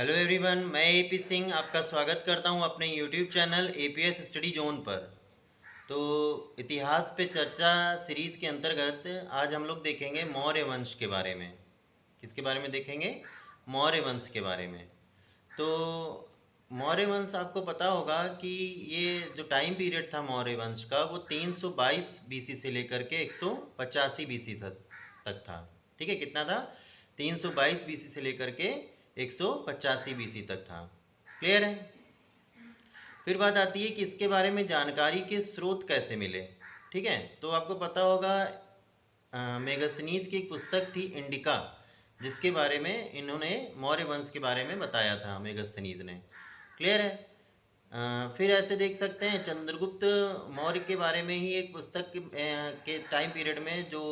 Hello everyone, मैं AP Singh आपका स्वागत करता हूं अपने YouTube channel APS study zone पर। तो इतिहास पे चर्चा सीरीज के अंतर्गत आज हम लोग देखेंगे मौर्य वंश के बारे में। किसके बारे में देखेंगे? मौर्य वंश के बारे में। तो मौर्य वंश आपको पता होगा कि ये जो टाइम पीरियड था मौर्य वंश का वो 322 बीसी से लेकर के 185 बीसी तक था। ठीक है, कितना था? 322 बीसी से लेकर के 185 बीसी तक था। क्लियर है? फिर बात आती है कि इसके बारे में जानकारी के स्रोत कैसे मिले। ठीक है, तो आपको पता होगा मेगास्थनीज की एक पुस्तक थी इंडिका, जिसके बारे में इन्होंने मौर्य वंश के बारे में बताया था मेगास्थनीज ने। क्लियर है? फिर ऐसे देख सकते हैं चंद्रगुप्त मौर्य के बारे में ही एक पुस्तक के टाइम पीरियड में जो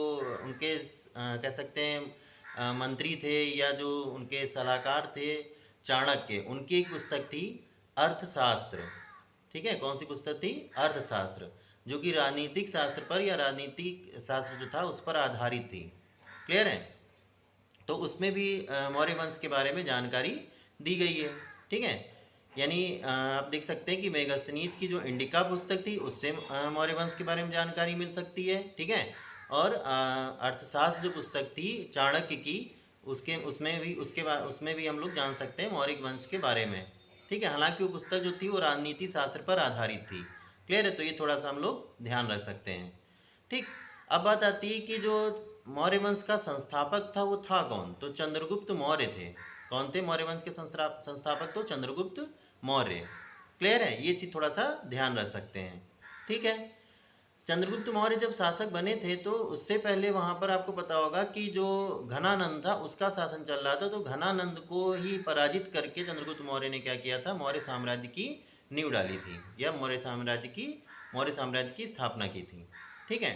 उनके कह सकते हैं मंत्री थे या जो उनके सलाहकार थे चाणक्य, उनकी एक पुस्तक थी अर्थशास्त्र। ठीक है, कौन सी पुस्तक थी? अर्थशास्त्र, जो कि राजनीतिक शास्त्र पर या राजनीतिक शास्त्र जो था उस पर आधारित थी। क्लियर है? तो उसमें भी मौर्य वंश के बारे में जानकारी दी गई है। ठीक है, यानी आप देख सकते हैं कि मेगास्थनीज की जो इंडिका पुस्तक थी उससे मौर्य वंश के बारे में जानकारी मिल सकती है। ठीक है, और अर्थशास्त्र जो पुस्तक थी चाणक्य की, उसके उसमें भी हम लोग जान सकते हैं मौर्य वंश के बारे में। ठीक है, हालांकि वो पुस्तक जो थी वो राजनीति शास्त्र पर आधारित थी। क्लियर है? तो ये थोड़ा सा हम लोग ध्यान रख सकते हैं। ठीक, अब बात आती है कि जो मौर्य वंश का संस्थापक था वो था कौन? तो चंद्रगुप्त मौर्य थे। कौन थे मौर्य वंश के संस्थापक? तो चंद्रगुप्त मौर्य। क्लियर है? ये चीज़ थोड़ा सा ध्यान रख सकते हैं। ठीक है, चंद्रगुप्त मौर्य जब शासक बने थे तो उससे पहले वहाँ पर आपको पता होगा कि जो घनानंद था उसका शासन चल रहा था। तो घनानंद को ही पराजित करके चंद्रगुप्त मौर्य ने क्या किया था? मौर्य साम्राज्य की नींव डाली थी या मौर्य साम्राज्य की स्थापना की थी। ठीक है,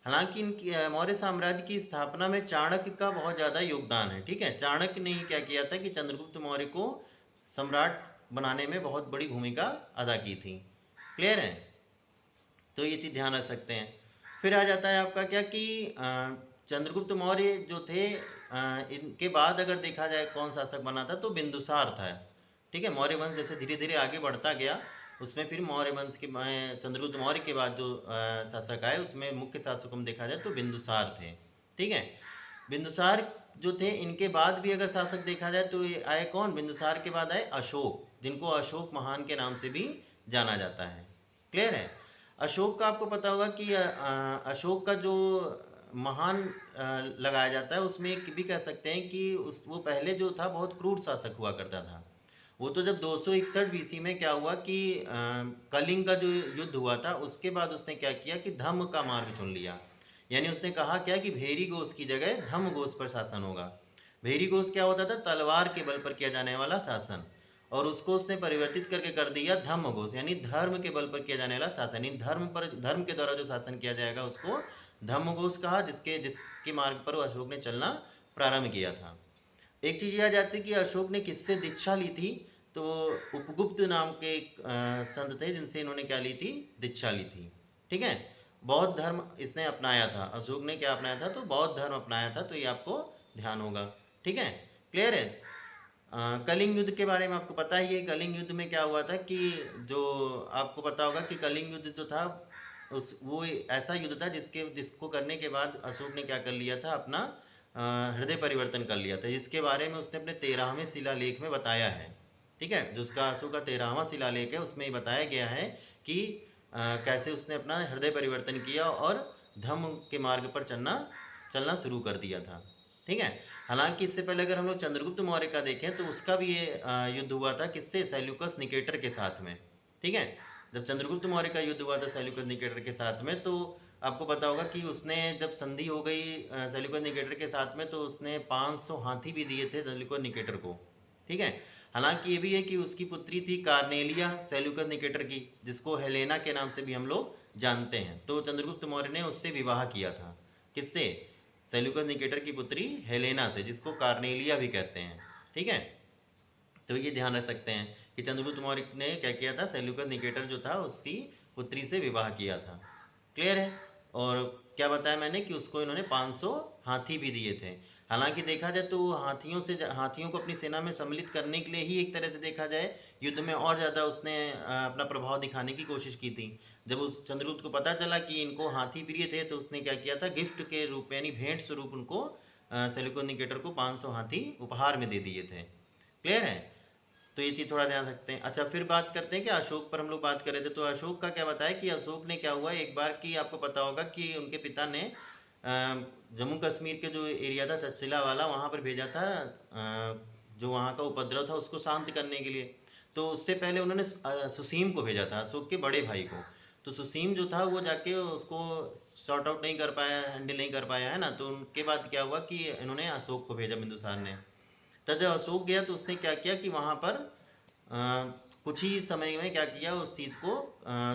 हालांकि इनकी मौर्य साम्राज्य की स्थापना में चाणक्य का बहुत ज़्यादा योगदान है। ठीक है, चाणक्य ने ही क्या किया था कि चंद्रगुप्त मौर्य को सम्राट बनाने में बहुत बड़ी भूमिका अदा की थी। क्लियर है? तो ये चीज़ ध्यान रख सकते हैं। फिर आ जाता है आपका क्या कि चंद्रगुप्त मौर्य जो थे इनके बाद अगर देखा जाए कौन शासक बना था तो बिंदुसार था। ठीक है, मौर्य वंश जैसे धीरे धीरे आगे बढ़ता गया उसमें फिर मौर्य वंश के चंद्रगुप्त मौर्य के बाद जो शासक आए उसमें मुख्य शासक हम देखा जाए तो बिंदुसार थे। ठीक है, बिंदुसार जो थे इनके बाद भी अगर शासक देखा जाए तो ये आए कौन? बिंदुसार के बाद आए अशोक, जिनको अशोक महान के नाम से भी जाना जाता है। क्लियर है? अशोक का आपको पता होगा कि अशोक का जो महान लगाया जाता है उसमें एक भी कह सकते हैं कि उस वो पहले जो था बहुत क्रूर शासक हुआ करता था। वो तो जब 261 बीसी में क्या हुआ कि कलिंग का जो युद्ध हुआ था उसके बाद उसने क्या किया कि धम्म का मार्ग चुन लिया। यानी उसने कहा क्या कि भेरी घोष की जगह धम्म घोष पर शासन होगा। भेरी घोष क्या होता था? तलवार के बल पर किया जाने वाला शासन, और उसको उसने परिवर्तित करके कर दिया धम्म घोष, यानी धर्म के बल पर किया जाने वाला शासन। यानी धर्म के द्वारा जो शासन किया जाएगा उसको धम्म घोष कहा, जिसके मार्ग पर अशोक ने चलना प्रारंभ किया था। एक चीज़ यह आ जाती है कि अशोक ने किससे दीक्षा ली थी? तो उपगुप्त नाम के एक संत थे जिनसे इन्होंने क्या ली थी? दीक्षा ली थी। ठीक है, बौद्ध धर्म इसने अपनाया था। अशोक ने क्या अपनाया था? तो बौद्ध धर्म अपनाया था। तो ये आपको ध्यान होगा। ठीक है, क्लियर है? कलिंग युद्ध के बारे में आपको पता ही है। कलिंग युद्ध में क्या हुआ था कि जो आपको पता होगा कि कलिंग युद्ध जो था उस वो ऐसा युद्ध था जिसको करने के बाद अशोक ने क्या कर लिया था? अपना हृदय परिवर्तन कर लिया था, जिसके बारे में उसने अपने 13वें शिलालेख में बताया है। ठीक है, जो उसका अशोक का 13वां शिलालेख है उसमें ही बताया गया है कि कैसे उसने अपना हृदय परिवर्तन किया और धम्म के मार्ग पर चलना शुरू कर दिया था। ठीक है, हालांकि इससे पहले अगर हम लोग चंद्रगुप्त मौर्य का देखें तो उसका भी ये युद्ध हुआ था किससे? सेल्यूकस निकेटर के साथ में। ठीक है, जब चंद्रगुप्त मौर्य का युद्ध हुआ था सेल्यूकस निकेटर के साथ में तो आपको पता होगा कि उसने जब संधि हो गई सेल्यूकस निकेटर के साथ में तो उसने 500 हाथी भी दिए थे सेल्यूकस निकेटर को। ठीक है, हालांकि ये भी है कि उसकी पुत्री थी कार्नेलिया सेल्यूकस निकेटर की, जिसको हेलेना के नाम से भी हम लोग जानते हैं। तो चंद्रगुप्त मौर्य ने उससे विवाह किया था। किससे? सेल्यूकस निकेटर की पुत्री हेलेना से, जिसको कार्नेलिया भी कहते हैं। ठीक है, तो ये ध्यान रख सकते हैं कि चंद्रगुप्त मौर्य ने क्या किया था? सेल्यूकस निकेटर जो था उसकी पुत्री से विवाह किया था। क्लियर है? और क्या बताया मैंने कि उसको इन्होंने 500 हाथी भी दिए थे। हालांकि देखा जाए तो हाथियों को अपनी सेना में सम्मिलित करने के लिए ही एक तरह से देखा जाए युद्ध में और ज़्यादा उसने अपना प्रभाव दिखाने की कोशिश की थी। जब उस चंद्रगुप्त को पता चला कि इनको हाथी प्रिय थे तो उसने क्या किया था, गिफ्ट के रूप में यानी भेंट स्वरूप उनको सेल्यूकस निकेटर को 500 हाथी उपहार में दे दिए थे। क्लियर है? तो ये चीज़ थोड़ा ध्यान रखते हैं। अच्छा, फिर बात करते हैं कि अशोक पर हम लोग बात कर रहे थे, तो अशोक का क्या बताया कि अशोक ने क्या हुआ एक बार कि आपको पता होगा कि उनके पिता ने जम्मू कश्मीर के जो एरिया था तक्षशिला वाला, वहाँ पर भेजा था जो वहाँ का उपद्रव था उसको शांत करने के लिए। तो उससे पहले उन्होंने सुसीम को भेजा था, अशोक के बड़े भाई को। तो सुसीम जो था वो जाके उसको सॉर्ट आउट नहीं कर पाया, हैंडल नहीं कर पाया, है ना। तो उनके बाद क्या हुआ कि इन्होंने अशोक को भेजा, बिंदुसार ने। तब जब अशोक गया तो उसने क्या किया कि वहाँ पर कुछ ही समय में क्या किया, उस चीज़ को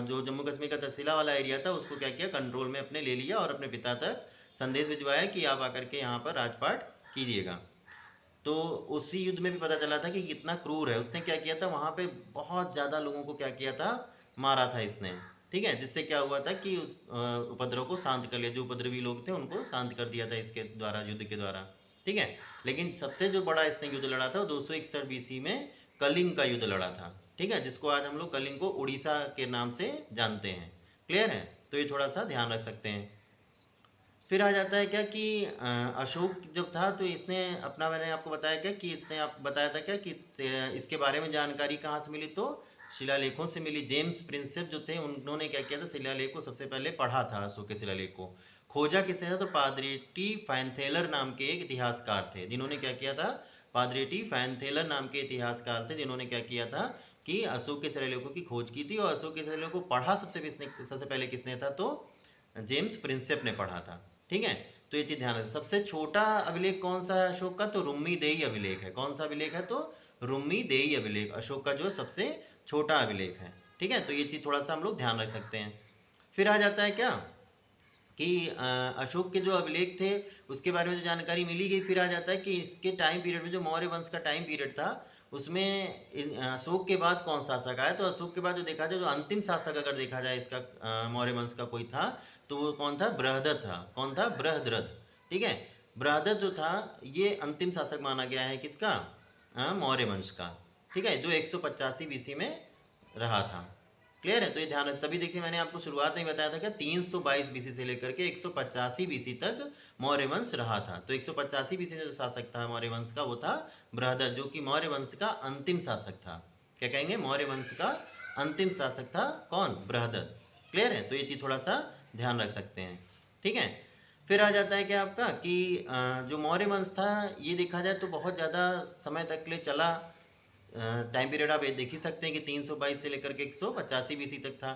जो जम्मू कश्मीर का तहसीला वाला एरिया था उसको क्या किया, कंट्रोल में अपने ले लिया और अपने पिता तक संदेश भिजवाया कि आप आकर के यहाँ पर राजपाट कीजिएगा। तो उसी युद्ध में भी पता चला था कि कितना क्रूर है। उसने क्या किया था, वहाँ पे बहुत ज़्यादा लोगों को क्या किया था, मारा था इसने। ठीक है, जिससे क्या हुआ था कि उस उपद्रव को शांत कर लिया, जो उपद्रवी लोग थे उनको शांत कर दिया था इसके द्वारा, युद्ध के द्वारा। ठीक है, लेकिन सबसे जो बड़ा इसने युद्ध लड़ा था वो 261 बीसी में कलिंग का युद्ध लड़ा था। ठीक है, जिसको आज हम लोग कलिंग को उड़ीसा के नाम से जानते हैं। क्लियर है? तो ये थोड़ा सा ध्यान रख सकते हैं। फिर आ जाता है क्या कि अशोक जब था तो इसने अपना, मैंने आपको बताया क्या कि इसने आप बताया था क्या कि इसके बारे में जानकारी कहाँ से मिली, तो शिलालेखों से मिली। जेम्स प्रिंसेप जो थे उन्होंने क्या किया था, शिलालेख को सबसे पहले पढ़ा था, अशोक के शिलालेख को। खोजा किसने था, तो पादरेटी फैनथेलर नाम के एक इतिहासकार थे, जिन्होंने क्या किया था, पादरेटी फैनथेलर नाम के इतिहासकार थे जिन्होंने क्या किया था कि अशोक के शिलालेखों की खोज की थी। और अशोक के शिलालेख को पढ़ा सबसे पहले किसने था, तो जेम्स प्रिंसेप ने पढ़ा था। ठीक है, तो ये चीज़ ध्यान रखें। सबसे छोटा अभिलेख कौन सा है अशोक का, तो रुम्मी देई अभिलेख है। कौन सा अभिलेख है, तो रुम्मी देई अभिलेख अशोक का जो सबसे छोटा अभिलेख है। ठीक है, तो ये चीज़ थोड़ा सा हम लोग ध्यान रख सकते हैं। फिर आ जाता है क्या कि अशोक के जो अभिलेख थे उसके बारे में जो जानकारी मिली गई। फिर आ जाता है कि इसके टाइम पीरियड में जो मौर्य वंश का टाइम पीरियड था उसमें अशोक के बाद कौन शासक आया, तो अशोक के बाद जो देखा जाए, जो अंतिम शासक अगर देखा जाए इसका मौर्य वंश का कोई था तो वो कौन था, बृहदत्त था। कौन था, बृहद्रथ। ठीक है, बृहदत्त जो था ये अंतिम शासक माना गया है किसका, मौर्य वंश का। ठीक है, जो 185 बीसी में रहा था। क्लियर है? तो ये ध्यान, तभी देखिए मैंने आपको शुरुआत में बताया था कि 322 बीसी से लेकर के 185 बीसी तक मौर्य वंश रहा था। तो 185 बीसी में जो शासक था मौर्य वंश का वो था बृहदत्त, जो कि मौर्य वंश का अंतिम शासक था। क्या कहेंगे, मौर्य वंश का अंतिम शासक था कौन, बृहदत्त। क्लियर है? तो ये चीज़ थोड़ा सा ध्यान रख सकते हैं। ठीक है, फिर आ जाता है क्या आपका कि जो मौर्य वंश था ये देखा जाए तो बहुत ज़्यादा समय तक के लिए चला। टाइम पीरियड आप ये देख ही सकते हैं कि 322 से लेकर के 185 बीसी तक था।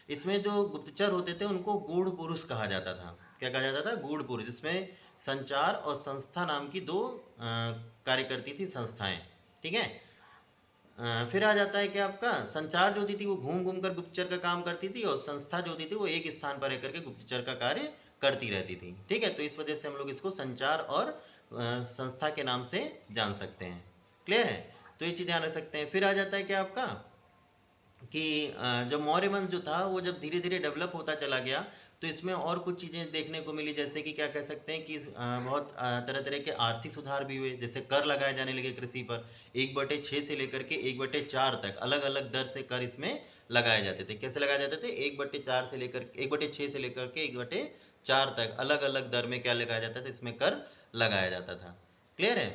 इसमें जो गुप्तचर होते थे उनको गूढ़ पुरुष कहा जाता था। क्या कहा जाता था, गूढ़ पुरुष। इसमें संचार और संस्था नाम की दो कार्य करती थी संस्थाएं। ठीक है, फिर आ जाता है कि आपका संचार जो होती थी वो घूम घूम कर गुप्तचर का काम करती थी, और संस्था जो होती थी वो एक स्थान पर रह करके गुप्तचर का कार्य करती रहती थी। ठीक है, तो इस वजह से हम लोग इसको संचार और संस्था के नाम से जान सकते हैं। क्लियर है? तो ये चीज़ ध्यान रख सकते हैं। फिर आ जाता है क्या आपका कि जब मौर्य वंश जो था वो जब धीरे धीरे डेवलप होता चला गया तो इसमें और कुछ चीज़ें देखने को मिली, जैसे कि क्या कह सकते हैं कि बहुत तरह तरह के आर्थिक सुधार भी हुए। जैसे कर लगाए जाने लगे कृषि पर, 1/6 से लेकर के 1/4 तक अलग अलग दर से कर इसमें लगाए जाते थे। कैसे लगाए जाते थे, 1/4 से लेकर 1/6 से लेकर के 1/4 तक अलग अलग दर में क्या लगाया जाता था, इसमें कर लगाया जाता था। क्लियर है?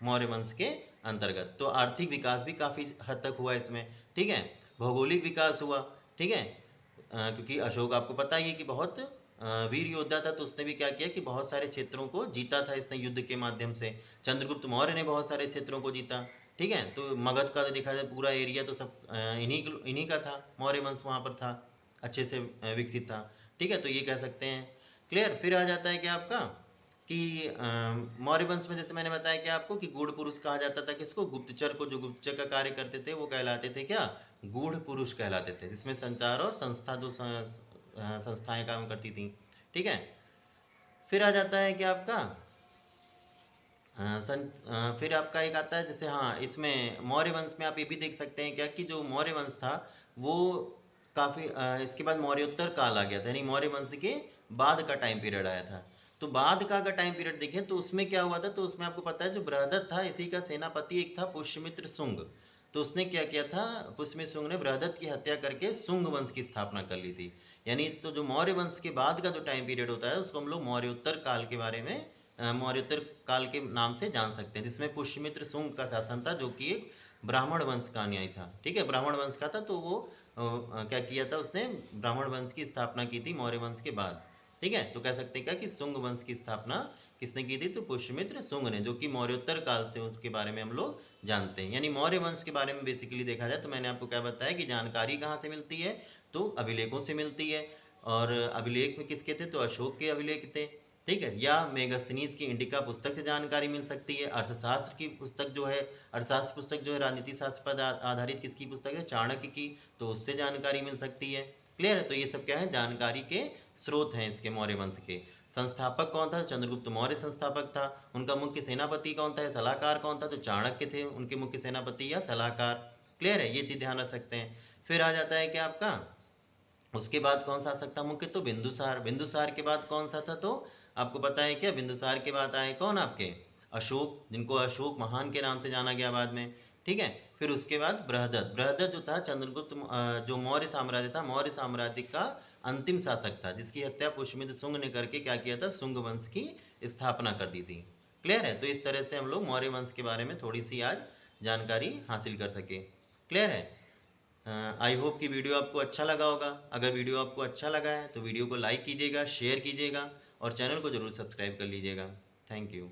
मौर्य वंश के अंतर्गत तो आर्थिक विकास भी काफ़ी हद तक हुआ इसमें। ठीक है, भौगोलिक विकास हुआ। ठीक है, क्योंकि अशोक आपको पता ही है कि बहुत वीर योद्धा था, तो उसने भी क्या किया कि बहुत सारे क्षेत्रों को जीता था इसने युद्ध के माध्यम से। चंद्रगुप्त मौर्य ने बहुत सारे क्षेत्रों को जीता। ठीक है, तो मगध का तो देखा जाए पूरा एरिया तो सब इन्हीं का था, मौर्य वंश वहाँ पर था, अच्छे से विकसित था। ठीक है, तो ये कह सकते हैं। क्लियर? फिर आ जाता है कि आपका कि मौर्य वंश में जैसे मैंने बताया कि आपको कि गूढ़ पुरुष कहा जाता था किसको, गुप्तचर को। जो गुप्तचर का कार्य करते थे वो कहलाते थे क्या, गूढ़ पुरुष कहलाते थे, जिसमें संचार और संस्था जो संस्थाएं काम करती थी। ठीक है, फिर आ जाता है कि आपका फिर आपका एक आता है जैसे, हाँ इसमें मौर्य वंश में आप ये भी देख सकते हैं क्या कि जो मौर्य वंश था वो काफ़ी इसके बाद मौर्योत्तर काल आ गया था, यानी मौर्य वंश के बाद का टाइम पीरियड आया था। तो बाद का अगर टाइम पीरियड देखें तो उसमें क्या हुआ था, तो उसमें आपको पता है जो बृहदत्त था इसी का सेनापति एक था पुष्यमित्र शुंग। तो उसने क्या किया था, पुष्यमित्र शुंग ने बृहदत्त की हत्या करके शुंग वंश की स्थापना कर ली थी। यानी तो जो मौर्य वंश के बाद का जो टाइम पीरियड होता है उसको हम लोग मौर्योत्तर काल के बारे में मौर्योत्तर काल के नाम से जान सकते हैं, जिसमें पुष्यमित्र शुंग का शासन था जो कि एक ब्राह्मण वंश का अनुयायी था। ठीक है, ब्राह्मण वंश का था, तो वो क्या किया था, उसने ब्राह्मण वंश की स्थापना की थी मौर्य वंश के बाद। ठीक है, तो कह सकते हैं क्या कि शुंग वंश की स्थापना किसने की थी, तो पुष्यमित्र शुंग ने, जो कि मौर्योत्तर काल से उसके बारे में हम लोग जानते हैं। यानी मौर्य वंश के बारे में बेसिकली देखा जाए तो मैंने आपको क्या बताया कि जानकारी कहाँ से मिलती है, तो अभिलेखों से मिलती है। और अभिलेख में किसके थे, तो अशोक के अभिलेख थे। ठीक है, या मेगास्थनीज की इंडिका पुस्तक से जानकारी मिल सकती है। अर्थशास्त्र की पुस्तक जो है, अर्थशास्त्र पुस्तक जो है राजनीति शास्त्र पर आधारित किसकी पुस्तक है, चाणक्य की, तो उससे जानकारी मिल सकती है। क्लियर है, तो ये सब क्या है, जानकारी के स्रोत हैं इसके मौर्य वंश के। संस्थापक कौन था, चंद्रगुप्त मौर्य संस्थापक था। उनका मुख्य सेनापति कौन था, सलाहकार कौन था, तो चाणक्य थे उनके मुख्य सेनापति या सलाहकार। क्लियर है, ये चीज़ ध्यान रख सकते हैं। फिर आ जाता है क्या आपका, उसके बाद कौन सा आ सकता मुख्य, तो बिंदुसार। बिंदुसार के बाद कौन सा था, तो आपको पता है क्या, बिंदुसार के बाद आए कौन आपके, अशोक, जिनको अशोक महान के नाम से जाना गया बाद में। ठीक है, फिर उसके बाद बृहदत्त। बृहदत्त जो था चंद्रगुप्त जो मौर्य साम्राज्य था, मौर्य साम्राज्य का अंतिम शासक था, जिसकी हत्या पुष्यमित्र शुंग ने करके क्या किया था, शुंग वंश की स्थापना कर दी थी। क्लियर है, तो इस तरह से हम लोग मौर्य वंश के बारे में थोड़ी सी आज जानकारी हासिल कर सके। क्लियर है, आई होप कि वीडियो आपको अच्छा लगा होगा। अगर वीडियो आपको अच्छा लगा है तो वीडियो को लाइक कीजिएगा, शेयर कीजिएगा और चैनल को ज़रूर सब्सक्राइब कर लीजिएगा। Thank you.